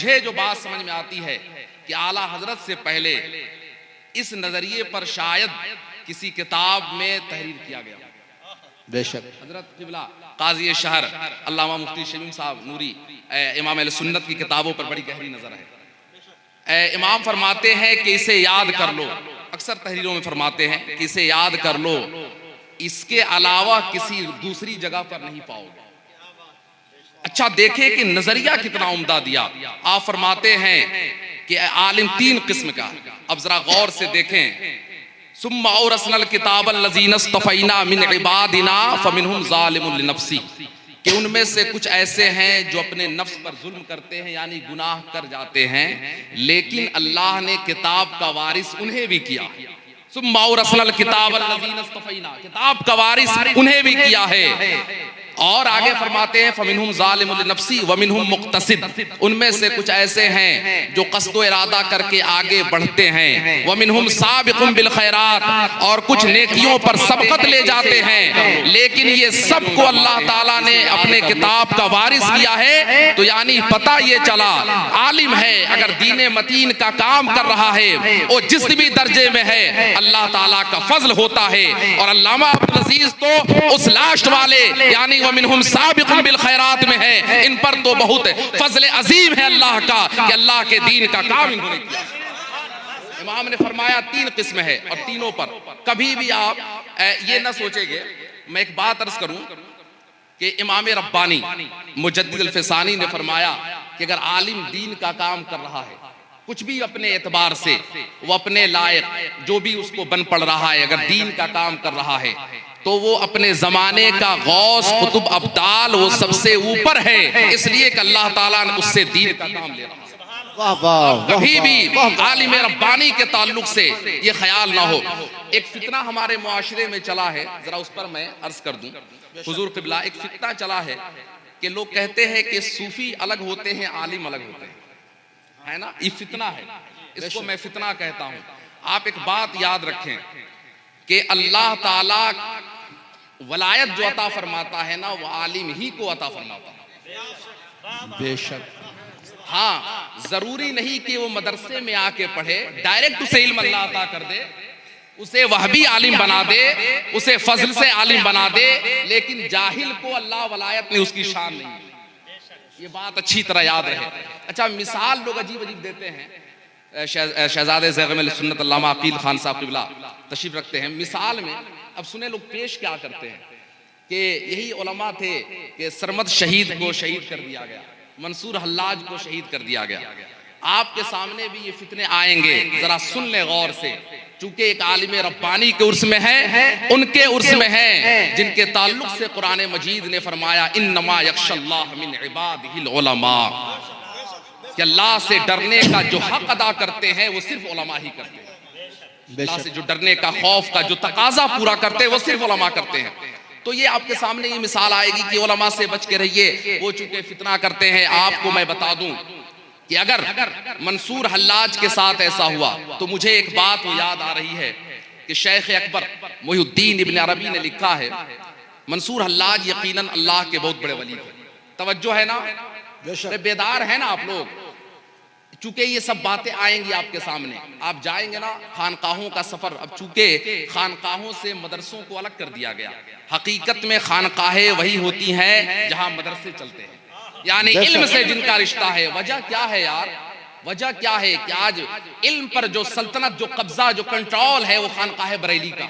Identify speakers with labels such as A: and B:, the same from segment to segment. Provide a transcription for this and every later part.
A: मुझे जो बात समझ में आती है कि आला हजरत से पहले इस नजरिए पर शायद किसी किताब में तहरीर किया गया।
B: बेशक
A: हजरत किबला काजी शहर अल्लामा मुफ्ती शमीम साहब नूरी इमाम अहले सुन्नत की किताबों पर बड़ी गहरी नजर है। इमाम फरमाते हैं कि इसे याद कर लो, अक्सर तहरीरों में फरमाते हैं कि इसे याद कर लो, इसके अलावा किसी दूसरी जगह पर नहीं पाओगे। अच्छा देखें कि नजरिया कितना उम्दा दिया। आप फरमाते हैं कि आलिम तीन किस्म का, अब जरा गौर से देखें। सुम्मा औरसनल किताबल लज़ीना इस्तफ़ैना मिन इबादिना फमिनहुम ज़ालिमुन लिनफ्सी, कि उनमें से कुछ ऐसे हैं जो अपने नफ्स पर जुल्म करते हैं, यानी गुनाह कर जाते हैं, लेकिन अल्लाह ने किताब का वारिस उन्हें भी किया। सुम्मा औरसनल किताबल लज़ीना इस्तफ़ैना, किताब का वारिस उन्हें भी किया है। और आगे फरमाते हैं फमिनहुम ज़ालिमुन लिनफ्सी व मिनहुम मुक़्तसिद, उनमें से कुछ ऐसे हैं जो क़स्द इरादा करके आगे बढ़ते हैं। व मिनहुम साबिक़ुन बिल खैरात, और कुछ नेकियों पर सबकत ले जाते हैं। लेकिन ये सबको अल्लाह ताला ने अपने किताब का वारिस किया है। तो यानी पता ये चला आलिम है अगर दीन मतीन का काम कर रहा है, वो जिस भी दर्जे में है अल्लाह ताला का फजल होता है। और अल्लामा अब्दुल अजीज तो उस लास्ट वाले यानी वमिनहुम साबिक़ुन बिल खैरात में है। इन पर तो बहुत फजल अजीम है अल्लाह का कि अल्लाह के दीन का काम इन्होंने किया। इमाम ने फरमाया तीन किस्म है, और तीनों पर कभी भी आप ये ना सोचेंगे। मैं एक बात अर्ज करूं कि इमाम रब्बानी मुजद्दिद अल-फ़िसानी ने फरमाया कि अगर आलिम दीन का काम कर रहा है, कुछ भी अपने एतबार से वो अपने लायक जो भी उसको बन पड़ रहा है, अगर दीन का काम कर रहा है, तो वो अपने जमाने का गौस कुतुब अब्दाल वो सबसे ऊपर है, इसलिए कि अल्लाह ताला ने उससे दीन का काम ले रहा है। कभी भी आलिम रब्बानी के ताल्लुक से ये ख्याल ना हो। एक फितना हमारे मुआशरे में चला है, जरा उस पर मैं अर्ज कर दूं हुजूर क़िबला। एक फितना चला है कि लोग कहते हैं कि सूफी अलग होते हैं, आलिम अलग होते हैं, है ना। ये फितना है, इसको मैं फितना कहता हूं। आप एक बात याद रखें कि अल्लाह ताला वलायत जो अता फरमाता है ना, वो आलिम ही को अता फरमाता है।
B: बेशक
A: हाँ, जरूरी नहीं कि वो मदरसे में आके पढ़े, डायरेक्ट उसे इल्म अल्लाह अता कर दे, उसे वह भी आलिम बना दे, उसे फजल से आलिम बना दे, लेकिन जाहिल को अल्लाह वलायत ने उसकी शान नहीं। ये बात अच्छी तरह याद रहे। अच्छा, मिसाल लोग अजीब अजीब देते हैं। शहजादे ज़ैग़म सुन्नत अल्लामा अकील खान साहब क़िबला तशरीफ रखते हैं। मिसाल में अब सुने लोग पेश क्या करते हैं कि यही उलमा थे कि सरमद शहीद को शहीद कर दिया गया, मंसूर हल्लाज को शहीद कर दिया गया। आपके सामने भी ये फितने आएंगे, जरा सुन ले गौर से। चूंकि एक आलिम रब्बानी के उर्स में है, उनके उर्स में है जिनके ताल्लुक से कुरान मजीद ने फरमाया इन्नमा यख्शल्लाह मिन इबादिहिल उलमा, कि अल्लाह से डरने का जो हक अदा करते हैं वो सिर्फ उलमा ही करते हैं। अल्लाह से जो डरने का खौफ का जो तकाजा पूरा करते हैं वो सिर्फ उलमा करते हैं। तो ये आपके सामने ये मिसाल आएगी कि उलमा से बच के रहिए, वो चूंकि फितना करते हैं। आपको मैं बता दूं कि अगर मंसूर हल्लाज के साथ ऐसा हुआ तो मुझे एक बात याद आ रही है कि शेख अकबर मुहिउद्दीन इब्न अरबी ने लिखा है, मंसूर हल्लाज यकीनन अल्लाह के बहुत बड़े वली थे। तवज्जो है ना, बेदार है ना आप लोग। चूंकि ये सब बातें आएंगी आपके सामने, आप जाएंगे ना खानकाहों का सफर। अब चूंकि खानकाहों से मदरसों को अलग कर दिया गया, हकीकत में खानकाहें वही होती हैं जहां मदरसे चलते हैं, यानी इल्म से जिनका रिश्ता है। वजह क्या है यार, वजह क्या है कि आज इल्म पर जो सल्तनत, जो कब्जा, जो कंट्रोल है वो खानकाह बरेली का।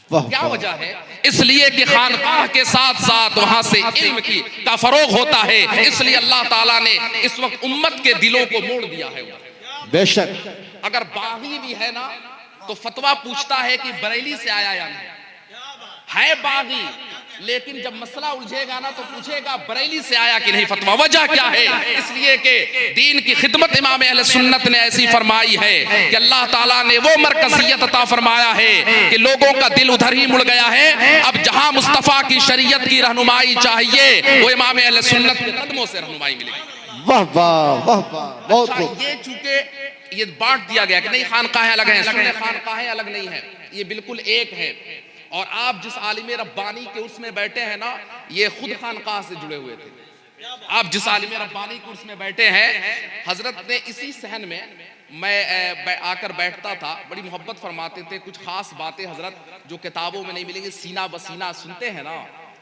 A: क्या वजह है? इसलिए कि खानकाह के साथ साथ वहां से इल्म का फरोग होता है, इसलिए अल्लाह ताला ने इस वक्त उम्मत के दिलों को मोड़ दिया है।
B: बेशक
A: अगर बागी भी है ना तो फतवा पूछता है कि बरेली से आया या नहीं है बागी, लेकिन जब मसला उलझेगा ना तो पूछेगा बरेली से आया कि नहीं फतवा। वजह क्या है? इसलिए कि दीन की खिदमत इमाम अहले सुन्नत ने ऐसी फरमाई है कि अल्लाह ताला ने वो मरकजियत अता फरमाया है कि लोगों का दिल उधर ही मुड़ गया है। अब जहां मुस्तफा की शरीयत की रहनुमाई चाहिए वो इमाम अहले सुन्नत के कदमों से रहनुमाई मिलेगी।
B: वाह वाह वाह वाह, बहुत खूब।
A: ये चूंकि ये बांट दिया गया कि नहीं खानकाहें अलग हैं, सुन्नी खानकाहें अलग नहीं है, ये बिल्कुल एक है। और आप जिस आलिम रब्बानी के उसमें बैठे हैं ना, ये खुद खानकाह से जुड़े हुए थे, आप जिस आलिम रब्बानी कुर्स में बैठे हैं, हजरत ने इसी सहन में मैं आकर बैठता था, बड़ी मोहब्बत फरमाते थे। कुछ खास बातें हजरत जो किताबों में नहीं मिलेंगी, सीना बसीना सुनते हैं ना,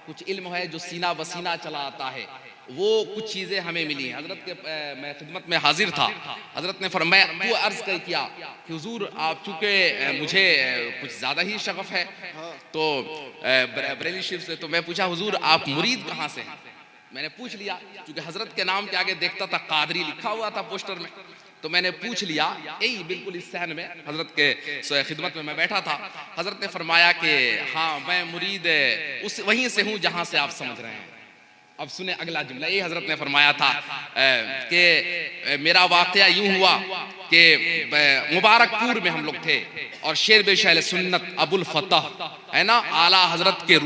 A: कुछ इल्म है जो सीना बसीना चला आता है, वो कुछ चीज़ें हमें मिली हैं। हजरत के मैं खिदमत में हाजिर था, हजरत ने फरमाया, वो अर्ज़ किया कि हुजूर आप चूँकि मुझे कुछ ज़्यादा ही शगफ है तो बरेली शरीफ से, तो मैं पूछा हुजूर आप मुरीद कहाँ से हैं? मैंने पूछ लिया, क्योंकि हजरत के नाम के आगे देखता था कादरी लिखा हुआ था पोस्टर में, तो मैंने पूछ लिया यही बिल्कुल इस सहन में हजरत के खिदमत में मैं बैठा था। हजरत ने फरमाया कि हाँ मैं मुरीद उस वहीं से हूँ जहाँ से आप समझ रहे हैं। अब सुने अगला जुमला, ये हजरत ने फरमाया था कि मेरा वाकया यूं हुआ कि मुबारकपुर में हम लोग थे और शेर बेशैल सुन्नत अबुल फतह है ना, आला हजरत के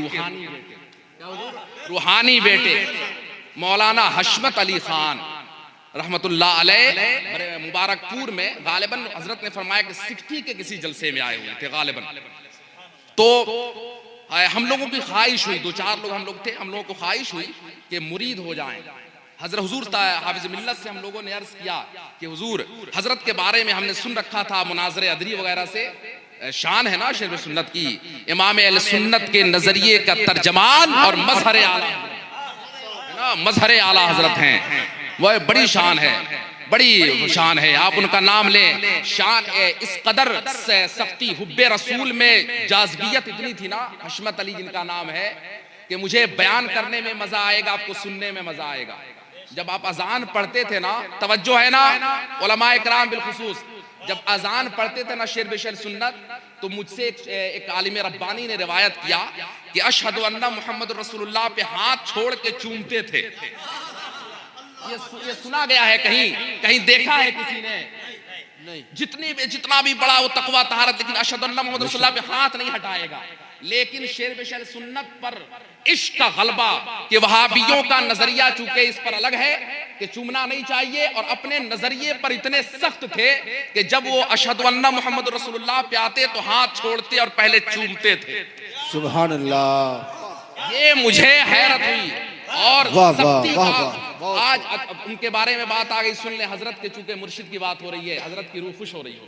A: रूहानी बेटे मौलाना हशमत अली खान रहमतुल्लाह अलैह मुबारकपुर में गालिबन हजरत ने फरमाया कि 60 के किसी जलसे में आए हुए थे गालिबन। तो हम लोगों की ख्वाहिश हुई, 2-4 लोग हम लोग थे, हम लोगों को ख्वाहिश हुई कि मुरीद हो जाएं। हजरत हुजूर हाफिज मिल्लत से हम लोगों ने अर्ज किया कि हुजूर हजरत के बारे में हमने सुन रखा था मुनाजरे अदरी वगैरह से, शान है ना शेर सुन्नत की, इमाम अहले सुन्नत के नजरिए का तर्जमान और मजहर आला है ना, मजहर आला हजरत हैं, वह बड़ी शान है, बड़ी शान है। आप उनका नाम लें, शान इस कदर सख्ती हुब्बे रसूल में जाज़बियत इतनी थी ना, हशमत अली जिनका नाम है, कि मुझे बयान करने में मजा आएगा, आपको सुनने में मजा आएगा। जब आप अजान पढ़ते थे ना, तवज्जो है ना उलमा इकराम बिलखुसूस, जब अजान पढ़ते थे ना शेर बेशर सुन्नत, तो मुझसे एक आलिम रब्बानी ने रिवायत किया कि अशहदु अन्ना मुहम्मद रसूलुल्लाह पे हाथ छोड़ के चूमते थे। ये सुना गया है, कहीं देखा है किसी ने? नहीं। जितना भी बड़ा वो तकवा तहारत, लेकिन अशहदु अन्ना मुहम्मद रसूलुल्लाह पे हाथ नहीं हटाएगा। लेकिन शेर बेशर सुन्नत पर इश्क का गलबा कि वहाबियों का नजरिया चूंकि इस पर अलग है कि चूमना नहीं चाहिए, और अपने नजरिए पर इतने सख्त थे कि जब वो अशहदु अन्ना मुहम्मद रसूलुल्लाह पे आते तो हाथ छोड़ते और पहले चूमते थे।
B: सुभान अल्लाह।
A: ये मुझे हैरत हुई और सख्ती का। आज उनके बारे में बात आ गई, सुन ले हजरत के, चूंकि मुर्शिद की बात हो रही है, हजरत की रूह खुश हो रही हो।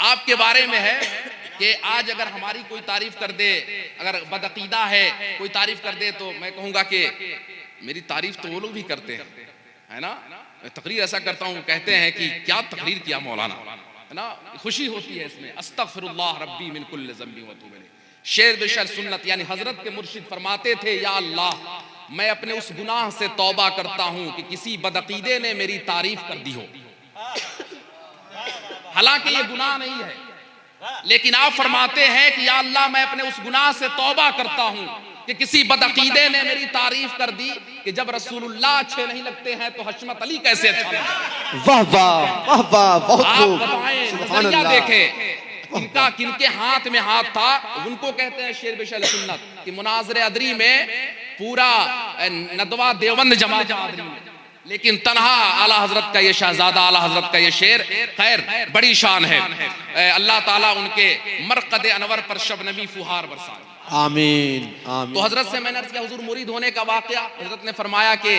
A: आपके बारे में है कि आज अगर हमारी कोई तारीफ कर दे, अगर बदअकीदा है कोई तारीफ कर दे, तो मैं कहूंगा कि मेरी तारीफ तो वो लोग भी करते हैं, है ना। तकरीर ऐसा करता हूँ, कहते हैं कि क्या तकरीर किया मौलाना, है ना, खुशी होती है इसमें। अस्तगफिरुल्लाह रब्बी मिन कुल्लि ज़ंबी व तूब इलैह। शेर बेशर सुन्नत यानी हजरत के मुर्शिद फरमाते थे, या अल्लाह मैं अपने उस गुनाह से तौबा करता हूँ कि किसी बदअकीदे ने मेरी तारीफ कर दी हो। हालांकि ये गुनाह नहीं है, लेकिन आप फरमाते हैं कि या अल्लाह मैं अपने उस गुनाह से तौबा करता हूँ कि किसी बदअकीदे ने मेरी तारीफ कर दी कि जब रसूलुल्लाह अच्छे नहीं लगते हैं तो हशमत अली कैसे अच्छा लगेगा।
B: वाह वाह वाह वाह, बहुत खूब।
A: सुभान अल्लाह। देखें इनका किनके हाथ में हाथ था, उनको कहते हैं शेर बेशल सुन्नत कि मुनाजरे अदरी में पूरा नदवा देवबंद जमा अदरी में, लेकिन तन्हा आला हजरत का ये शहजादा, आला हजरत का ये शेर, खैर बड़ी शान है। अल्लाह ताला उनके मरकद अनवर पर शबनमी फुहार बरसाए,
B: आमीन आमीन।
A: तो हजरत से मैंने अर्ज़ किया हुजूर मुरीद होने का वाकया, हजरत ने फरमाया कि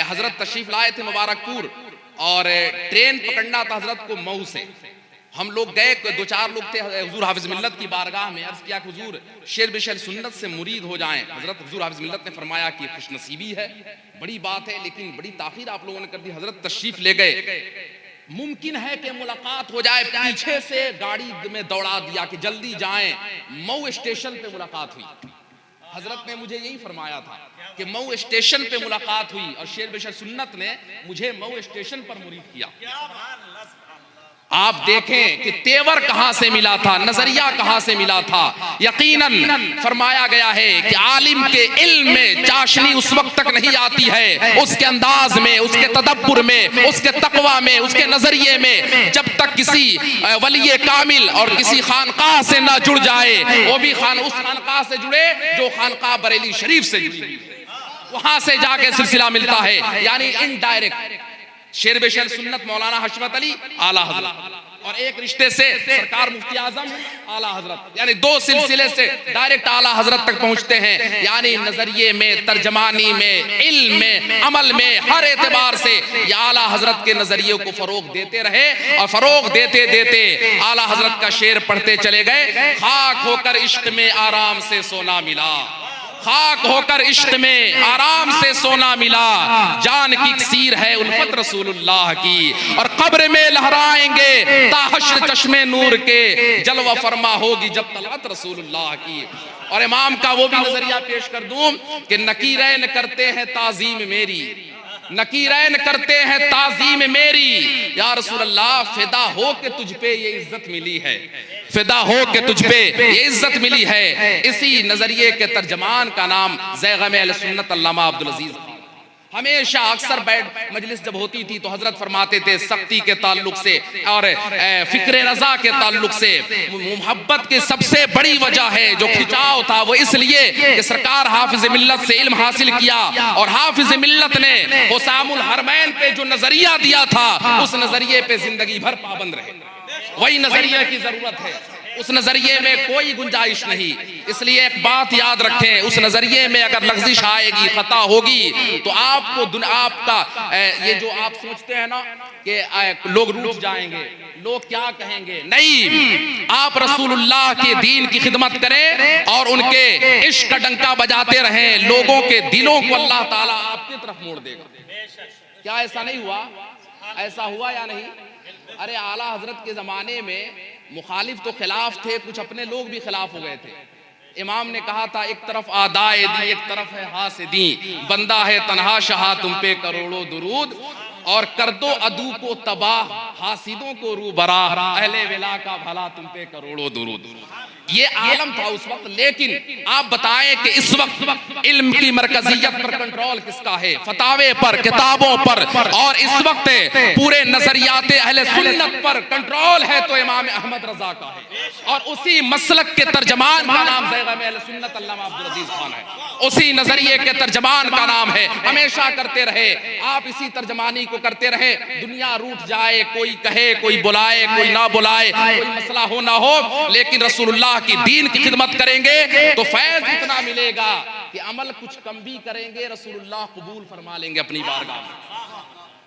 A: हजरत तशरीफ लाए थे मुबारकपुर और ट्रेन पकड़ना था हजरत को मऊ से। हम लोग गए, 2-4 लोग थे, हुजूर हाफिज मिल्लत की बारगाह में अर्ज किया कि हुजूर शेर बेशर सुन्नत से मुरीद हो जाएं। हजरत हुजूर हाफिज मिल्लत ने फरमाया कि खुशनसीबी है, बड़ी बात है, लेकिन बड़ी ताखीर आप लोगों ने कर दी। हजरत तशरीफ ले गए, मुमकिन है कि मुलाकात हो जाए, पीछे से गाड़ी में दौड़ा दिया कि जल्दी जाएं। मऊ स्टेशन पे मुलाकात हुई। हजरत ने मुझे यही फरमाया था कि मऊ स्टेशन पे मुलाकात हुई और शेर बेशर सुन्नत ने मुझे मऊ स्टेशन पर मुरीद किया। आप देखें कि तेवर कहां से मिला था, नजरिया कहां से मिला था। यकीनन फरमाया गया है कि आलिम के इल्म में चाशनी उस वक्त तक नहीं आती है, उसके अंदाज में, उसके तदब्बुर में, उसके तकवा में, उसके नजरिए में, जब तक किसी वली कामिल और किसी खानकाह से ना जुड़ जाए। वो भी उस खानकाह से जुड़े जो खानकाह बरेली शरीफ से जुड़ी, वहां से जाके सिलसिला मिलता है, यानी इनडायरेक्ट। शेर बेशर सुन्नत मौलाना हशमत अली आला हजरत और एक रिश्ते से सरकार मुफ्ती आजम आला हजरत, यानी दो सिलसिले से डायरेक्ट आला हजरत तक पहुंचते हैं। यानी नजरिए में, तर्जमानी में, इल्म में, अमल में, हर एतबार से ये आला हजरत के नजरिए को फरोग देते रहे और फरोग देते देते आला हजरत का शेर पढ़ते चले गए। खाक होकर इश्क में आराम से सोना मिला, खाक होकर इश्क में आराम से सोना मिला, जान की इक्सीर है उल्फत रसूलुल्लाह की, और कब्र में लहराएंगे ताहश्र चश्मे नूर के, जलवा फरमा होगी जब तलवत रसूलुल्लाह की। और इमाम का वो भी नजरिया पेश कर दूं कि नकीरैन करते हैं ताजीम मेरी, नकीरैन करते हैं ताजीम मेरी, या रसूलल्लाह फिदा हो के तुझ पे ये इज्जत मिली है, फिदा हो के तुझ पे ये इज्जत मिली है। इसी नजरिए के तर्जमान का नाम ज़ैग़म अहले सुन्नत अल्लामा अब्दुल अजीज खान। हमेशा अक्सर बैठ मजलिस जब होती थी तो हजरत फरमाते थे सख्ती के ताल्लुक से और फिक्र रजा के ताल्लुक से मोहब्बत की सबसे बड़ी वजह है जो खिंचाव था वो इसलिए कि सरकार हाफिज मिल्लत से इल्म हासिल किया और हाफिज मिल्लत ने हुसामुल हरमैन पे जो नजरिया दिया था उस नजरिए पे जिंदगी भर पाबंद रहे। वही नजरिए की जरूरत है, उस नजरिए में कोई गुंजाइश नहीं। इसलिए एक बात याद रखें, उस नजरिए में अगर लग़ज़िश आएगी, खता होगी तो आपको आपका ये जो आप सोचते हैं ना कि लोग रूठ जाएंगे, लोग क्या कहेंगे, नहीं, आप रसूलुल्लाह के दीन की खिदमत करें और उनके इश्क का डंका बजाते रहें, लोगों के दिलों को अल्लाह ताला आपकी तरफ मोड़ देगा। क्या ऐसा नहीं हुआ? ऐसा हुआ या नहीं? अरे आला हजरत के जमाने में मुखालिफ तो खिलाफ थे, कुछ अपने लोग भी खिलाफ हो गए थे। इमाम ने कहा था एक तरफ आदाए दी, एक तरफ है हासिदी, बंदा है तन्हा शाह तुम पे करोड़ों दुरूद, और कर दो अदू को तबाह हासिदों को रूबरा, अहले विला का भला तुम पे करोड़ों दुरूद। ये आलम था उस वक्त। लेकिन आप बताएं कि इस वक्त इल्म की मरकजियत पर कंट्रोल किसका है? फतावे पर, किताबों पर, और इस वक्त पूरे नजरियाते अहले सुन्नत पर कंट्रोल है तो इमाम अहमद रजा का है, और उसी मसलक के तर्जमान का नाम ज़ैग़म अहले सुन्नत अल्लामा अब्दुल अजीज खान है। उसी नजरिए के तर्जमान का नाम है। हमेशा करते रहे आप, इसी तर्जमानी को करते रहे। दुनिया रूठ जाए, कोई कहे, कोई बुलाए, कोई ना बुलाए, कोई मसला हो ना हो, लेकिन रसूलुल्लाह की दीन की खिदमत करेंगे तो फैज इतना मिलेगा कि अमल कुछ कम भी करेंगे रसूलुल्लाह कबूल फरमा लेंगे अपनी बारगाह में।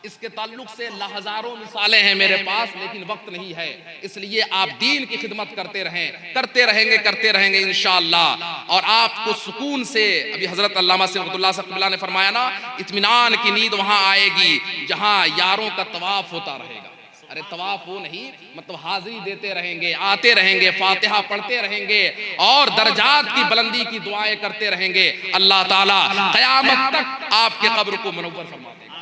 A: इसके ताल्लुक से हजारों मिसालें हैं मेरे पास, लेकिन वक्त नहीं है। इसलिए आप दीन की खिदमत करते रहें, करते रहेंगे इंशाअल्लाह, और आपको सुकून से, अभी हजरत अल्लामा सिफ़तुल्लाह साहब ने फरमाया ना, इत्मीनान की नींद वहां आएगी जहां यारों का तवाफ होता रहेगा। अरे तवाफ वो नहीं, मतलब हाजिरी देते रहेंगे, आते रहेंगे, फातिहा पढ़ते रहेंगे और दर्जात की बुलंदी की दुआएं करते रहेंगे। अल्लाह ताला क़यामत तक आपके कब्र को मुनव्वर फरमा देगा।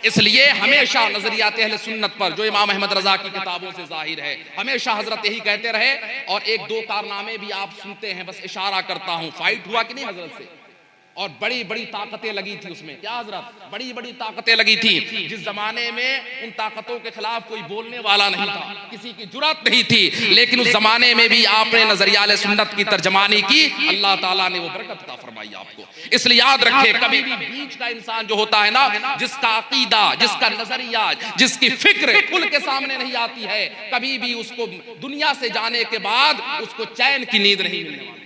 A: इसलिए हमेशा नजरियात अहले सुन्नत पर जो इमाम अहमद रजा की किताबों से जाहिर है, हमेशा हजरत यही कहते रहे। और एक दो कारनामे भी आप सुनते हैं, बस इशारा करता हूं। फाइट हुआ कि नहीं हजरत से, और बड़ी बड़ी ताकतें लगी थी उसमें। क्या हजरत? बड़ी बड़ी ताकतें लगी थी। जिस जमाने में उन ताकतों के खिलाफ कोई बोलने वाला नहीं था, किसी की जुर्रत नहीं थी, लेकिन उस जमाने में भी आपने नजरिया सुन्नत की तर्जमानी की, अल्लाह ताला ने वो बरकत अता फरमाई आपको। इसलिए याद रखे, कभी भी बीच का इंसान जो होता है ना, जिसका अकीदा, जिसका नजरिया, जिसकी फिक्र खुल के सामने नहीं आती है, कभी भी उसको दुनिया से जाने के बाद उसको चैन की नींद नहीं मिलने वाली।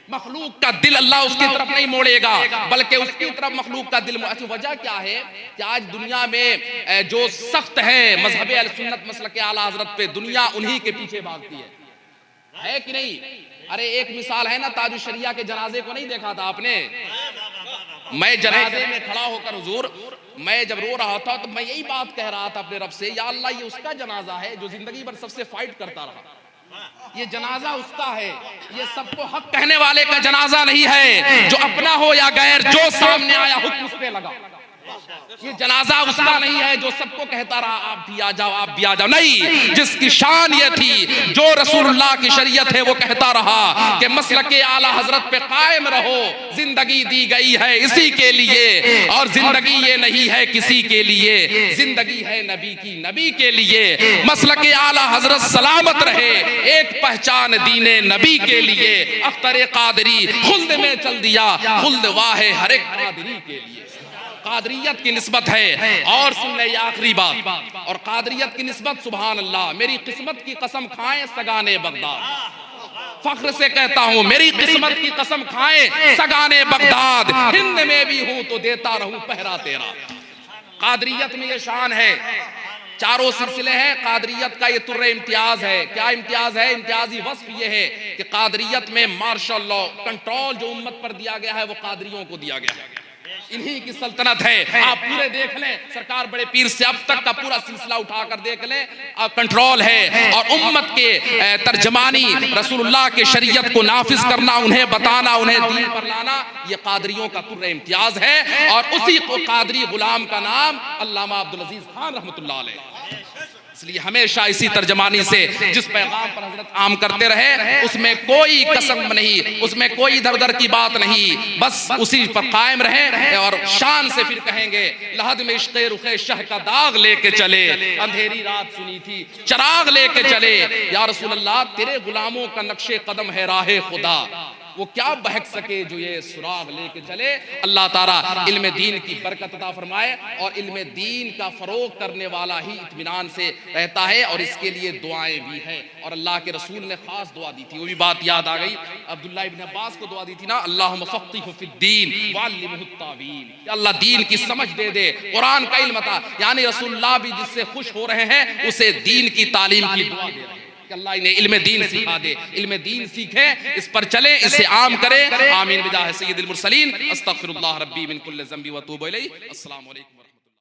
A: मखलूक का दिल अल्लाह उसकी तरफ नहीं मोड़ेगा, बल्कि उसकी तरफ मखलूक का दिल। वजह क्या है कि आज दुनिया में जो सख्त है मजहब अहले सुन्नत मसलक आला हजरत पे, दुनिया उन्हीं के पीछे भागती है कि नहीं? अरे एक मिसाल है ना, ताजुश शरिया के जनाजे को नहीं देखा था आपने? मैं जनाजे में खड़ा होकर हुजूर, मैं जब रो रहा था तो मैं यही बात कह रहा था अपने रब से, या अल्लाह ये उसका जनाजा है जो जिंदगी भर सबसे फाइट करता रहा, ये जनाजा उसका है, ये सबको हक कहने वाले का जनाजा नहीं है, जो अपना हो या गैर, जो सामने आया हुक्म उस पे लगा। ये जनाजा उसका नहीं है जो सबको कहता रहा आप भी आ जाओ, आप भी आ जाओ, नहीं। जिसकी शान ये थी, जो रसूलुल्लाह की शरीयत है वो कहता रहा कि मसलके आला हजरत पे कायम रहो, जिंदगी दी गई है इसी के लिए, और जिंदगी ये नहीं है किसी के लिए, जिंदगी है नबी की, नबी के लिए। मसलके आला हजरत सलामत रहे, एक पहचान दीने नबी के लिए। अख्तर कादरी खुल्द में चल दिया, खुल्द वाहे हर एक कादरी के लिए। कादरियत की निस्बत है। और सुन ले ये आखिरी बात, और कादरियत की निस्बत सुभान अल्लाह, मेरी किस्मत की कसम खाएं सगाने बगदाद, फख्र से कहता हूं मेरी किस्मत की कसम खाएं सगाने बगदाद, हिंद में भी हूं तो देता रहूं पहरा तेरा। कादरियत में ये शान है, चारों सिलसिले हैं, कादरियत का ये तुर्रे इम्तियाज है। क्या इम्तियाज है? इम्तियाजी वस्फ ये है कि कादरियत में मार्शल लॉ कंट्रोल जो उम्मत पर दिया गया है वो कादरियों को दिया गया है, इन्हीं की सल्तनत है। आप पूरे देख लें, सरकार बड़े पीर से अब तक का पूरा सिलसिला उठाकर देख लें, कंट्रोल है। और उम्मत के तर्जमानी, रसूलुल्लाह के शरीयत को नाफिज करना, उन्हें बताना, उन्हें दीन पर लाना, ये कादरियों का तुर्रे इम्तियाज है। और उसी को कादरी गुलाम का नाम अल्लामा अब्दुल अजीज खान रहमतुल्लाह अलैह। इसलिए हमेशा इसी तर्जमानी से जिस पैगाम पर हजरत आम करते रहे उसमें कोई कसम नहीं, उसमें कोई इधर उधर की बात नहीं, बस उसी पर कायम रहे। और शान से फिर कहेंगे लहद में इश्क़े रुखे शह का दाग लेके चले, अंधेरी रात सुनी थी चराग लेके चले, या रसूल अल्लाह तेरे गुलामों का नक्शे कदम है राहे खुदा, वो क्या बहक सके जो ये सुराग लेके चले। अल्लाह ताला इल्म दीन की बरकत अता फरमाए, और इल्म दीन का फरोग करने वाला ही इत्मीनान से रहता है, और इसके लिए दुआएं भी हैं। और अल्लाह के रसूल ने खास दुआ दी थी, वो भी बात याद आ गई, अब्दुल्ला इब्न अब्बास को दुआ दी थी ना, अल्लाहुम्मा फ़क़्क़िहु फ़िद्दीन वअल्लिमहु त्तावील, अल्लाह दीन की समझ दे दे, कुरान का इल्म अता। यानी रसूलुल्लाह भी जिससे खुश हो रहे हैं उसे दीन की तालीम की दुआ दे रहे हैं कि अल्लाह इन्हें इल्म दीन सिखा दे, इल्म दीन सीखे, इस पर चले, इसे आम करे। आमीन बिजाह सय्यिदिल मुरसलीन। अस्तगफिरुल्लाह रब्बी मिन कुल्लि ज़ंबि व अतूबु इलैहि। अस्सलामु अलैकुम।